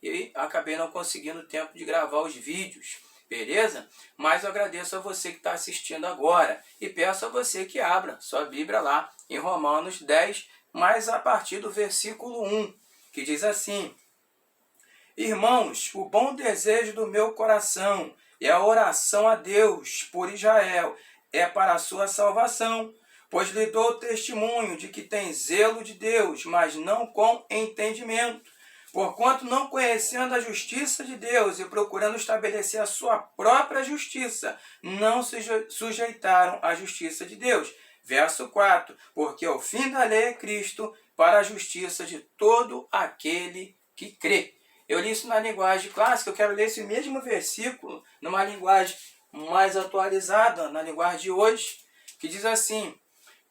e acabei não conseguindo tempo de gravar os vídeos, beleza? Mas eu agradeço a você que está assistindo agora e peço a você que abra sua Bíblia lá em Romanos 10, mas a partir do versículo 1, que diz assim: Irmãos, o bom desejo do meu coração e a oração a Deus por Israel é para a sua salvação, pois lhe dou testemunho de que tem zelo de Deus, mas não com entendimento. Porquanto, não conhecendo a justiça de Deus e procurando estabelecer a sua própria justiça, não se sujeitaram à justiça de Deus. Verso 4, porque o fim da lei é Cristo para a justiça de todo aquele que crê. Eu li isso na linguagem clássica, eu quero ler esse mesmo versículo numa linguagem mais atualizada, na linguagem de hoje, que diz assim: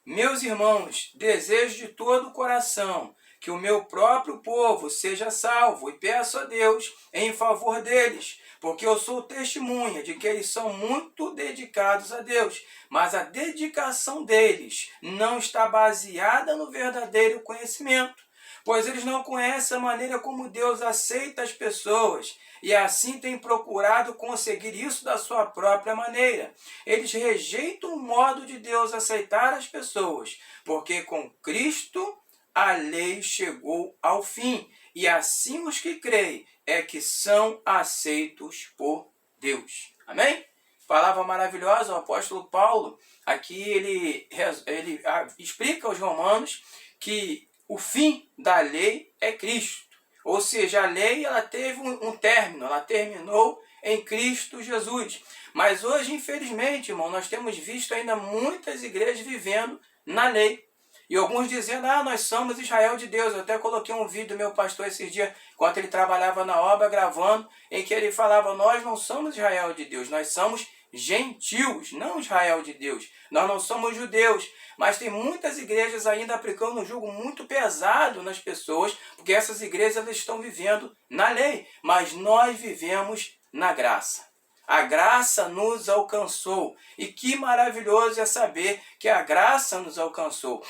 Meus irmãos, desejo de todo o coração que o meu próprio povo seja salvo e peço a Deus em favor deles, porque eu sou testemunha de que eles são muito dedicados a Deus, mas a dedicação deles não está baseada no verdadeiro conhecimento, pois eles não conhecem a maneira como Deus aceita as pessoas e assim têm procurado conseguir isso da sua própria maneira. Eles rejeitam o modo de Deus aceitar as pessoas, porque com Cristo a lei chegou ao fim, e assim os que creem é que são aceitos por Deus. Amém? Palavra maravilhosa, o apóstolo Paulo, aqui ele explica aos romanos que o fim da lei é Cristo. Ou seja, a lei ela teve um término, ela terminou em Cristo Jesus. Mas hoje, infelizmente, irmão, nós temos visto ainda muitas igrejas vivendo na lei. E alguns dizendo, nós somos Israel de Deus. Eu até coloquei um vídeo do meu pastor esses dias, enquanto ele trabalhava na obra, gravando, em que ele falava, nós não somos Israel de Deus, nós somos gentios, não Israel de Deus. Nós não somos judeus. Mas tem muitas igrejas ainda aplicando um jugo muito pesado nas pessoas, porque essas igrejas elas estão vivendo na lei, mas nós vivemos na graça. A graça nos alcançou. E que maravilhoso é saber que a graça nos alcançou.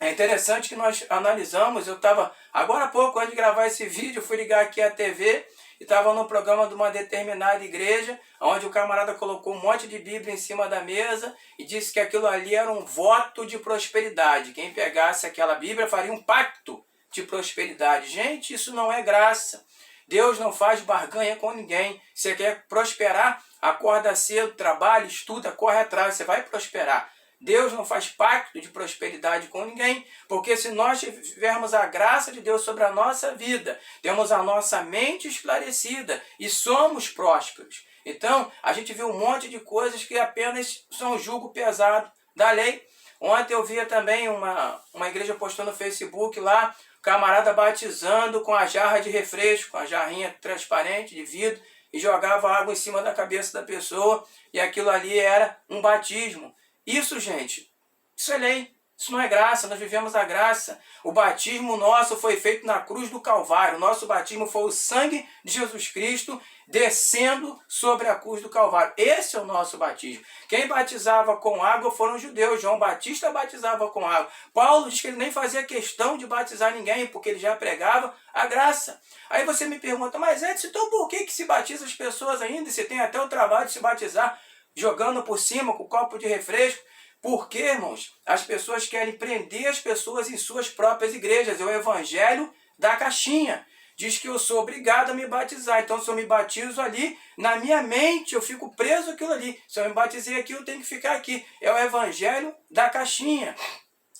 É interessante que nós analisamos, eu estava, agora há pouco, antes de gravar esse vídeo, fui ligar aqui a TV e estava no programa de uma determinada igreja, onde o camarada colocou um monte de Bíblia em cima da mesa e disse que aquilo ali era um voto de prosperidade. Quem pegasse aquela Bíblia faria um pacto de prosperidade. Gente, isso não é graça. Deus não faz barganha com ninguém. Você quer prosperar? Acorda cedo, trabalha, estuda, corre atrás, você vai prosperar. Deus não faz pacto de prosperidade com ninguém, porque se nós tivermos a graça de Deus sobre a nossa vida, temos a nossa mente esclarecida e somos prósperos. Então, a gente vê um monte de coisas que apenas são jugo pesado da lei. Ontem eu via também uma igreja postando no Facebook lá, camarada batizando com a jarra de refresco, com a jarrinha transparente de vidro, e jogava água em cima da cabeça da pessoa, e aquilo ali era um batismo. Isso, gente, isso é lei, isso não é graça, nós vivemos a graça. O batismo nosso foi feito na cruz do Calvário, o nosso batismo foi o sangue de Jesus Cristo descendo sobre a cruz do Calvário. Esse é o nosso batismo. Quem batizava com água foram os judeus, João Batista batizava com água. Paulo diz que ele nem fazia questão de batizar ninguém, porque ele já pregava a graça. Aí você me pergunta, mas Edson, então por que se batiza as pessoas ainda? Você tem até o trabalho de se batizar jogando por cima com copo de refresco. Porque, irmãos, as pessoas querem prender as pessoas em suas próprias igrejas. É o evangelho da caixinha. Diz que eu sou obrigado a me batizar. Então, se eu me batizo ali, na minha mente eu fico preso aquilo ali. Se eu me batizei aqui, eu tenho que ficar aqui. É o evangelho da caixinha.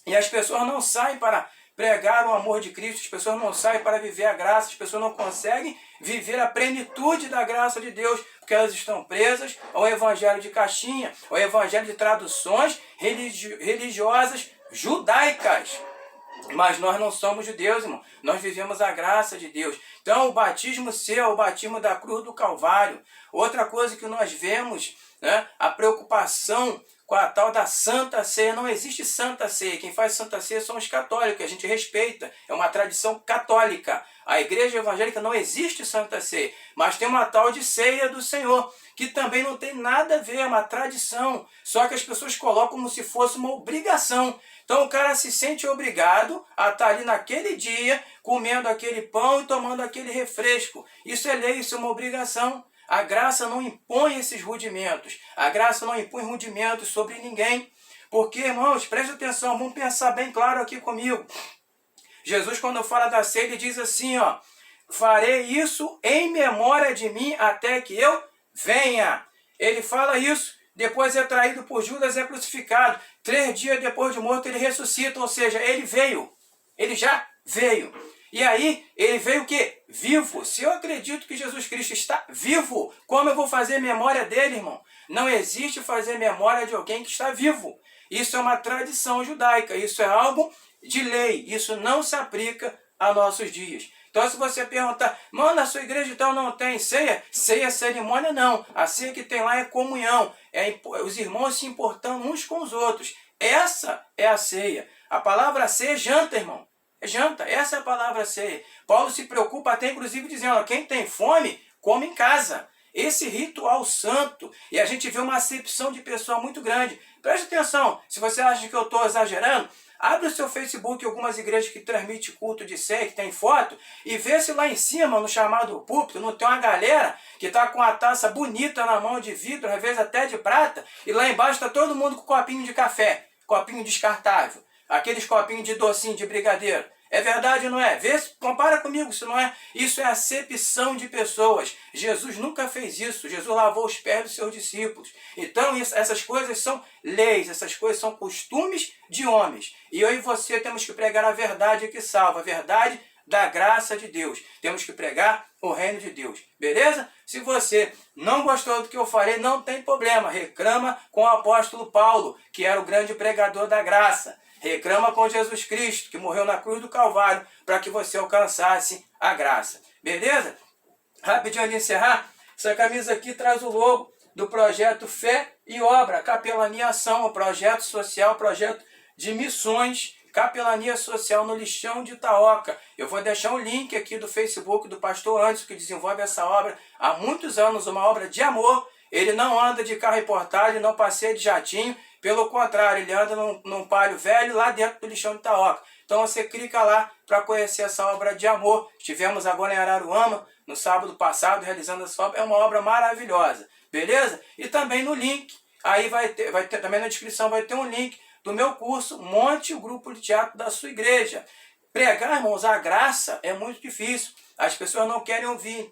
E as pessoas não saem para pregar o amor de Cristo, as pessoas não saem para viver a graça, as pessoas não conseguem viver a plenitude da graça de Deus, porque elas estão presas ao evangelho de caixinha, ao evangelho de traduções religiosas judaicas. Mas nós não somos judeus, irmão. Nós vivemos a graça de Deus. Então, o batismo seu, o batismo da cruz do Calvário. Outra coisa que nós vemos, né, a preocupação com a tal da Santa Ceia. Não existe Santa Ceia. Quem faz Santa Ceia são os católicos, a gente respeita. É uma tradição católica. A igreja evangélica não existe Santa Ceia, mas tem uma tal de Ceia do Senhor, que também não tem nada a ver, é uma tradição. Só que as pessoas colocam como se fosse uma obrigação. Então o cara se sente obrigado a estar ali naquele dia, comendo aquele pão e tomando aquele refresco. Isso é lei, isso é uma obrigação. A graça não impõe esses rudimentos. A graça não impõe rudimentos sobre ninguém. Porque, irmãos, preste atenção, vamos pensar bem claro aqui comigo. Jesus, quando fala da ceia, ele diz assim, ó, farei isso em memória de mim até que eu venha. Ele fala isso, depois é traído por Judas, é crucificado. 3 dias depois de morto, ele ressuscita, ou seja, ele veio. Ele já veio. E aí, ele veio o quê? Vivo. Se eu acredito que Jesus Cristo está vivo, como eu vou fazer memória dele, irmão? Não existe fazer memória de alguém que está vivo. Isso é uma tradição judaica, isso é algo de lei, isso não se aplica a nossos dias. Então, se você perguntar, mano, a sua igreja então não tem ceia? Ceia, cerimônia, não. A ceia que tem lá é comunhão, é os irmãos se importando uns com os outros. Essa é a ceia. A palavra ceia é janta, irmão. É janta, essa é a palavra ceia. Paulo se preocupa até, inclusive, dizendo, ó, quem tem fome, come em casa. Esse ritual santo, e a gente vê uma acepção de pessoa muito grande. Preste atenção, se você acha que eu estou exagerando, abre o seu Facebook, algumas igrejas que transmitem culto de ceia, que tem foto, e vê se lá em cima, no chamado púlpito, não tem uma galera que está com a taça bonita na mão de vidro, às vezes até de prata, e lá embaixo está todo mundo com copinho de café, copinho descartável, aqueles copinhos de docinho, de brigadeiro. É verdade ou não é? Vê, compara comigo se não é. Isso é acepção de pessoas. Jesus nunca fez isso. Jesus lavou os pés dos seus discípulos. Então essas coisas são leis, essas coisas são costumes de homens. E eu e você temos que pregar a verdade que salva, a verdade da graça de Deus. Temos que pregar o reino de Deus. Beleza? Se você não gostou do que eu falei, não tem problema. Reclama com o apóstolo Paulo, que era o grande pregador da graça. Reclama com Jesus Cristo, que morreu na cruz do Calvário, para que você alcançasse a graça. Beleza? Rapidinho de encerrar, essa camisa aqui traz o logo do projeto Fé e Obra, Capelania Ação, o projeto social, projeto de missões, Capelania Social no Lixão de Itaoca. Eu vou deixar um link aqui do Facebook do pastor Anderson, que desenvolve essa obra há muitos anos, uma obra de amor. Ele não anda de carro importado, não passeia de jatinho, pelo contrário, ele anda num palio velho lá dentro do Lixão de Itaoca. Então você clica lá para conhecer essa obra de amor. Estivemos agora em Araruama, no sábado passado, realizando essa obra. É uma obra maravilhosa, beleza? E também no link, aí vai ter também na descrição, vai ter um link do meu curso, monte o grupo de teatro da sua igreja. Pregar, irmãos, a graça é muito difícil. As pessoas não querem ouvir.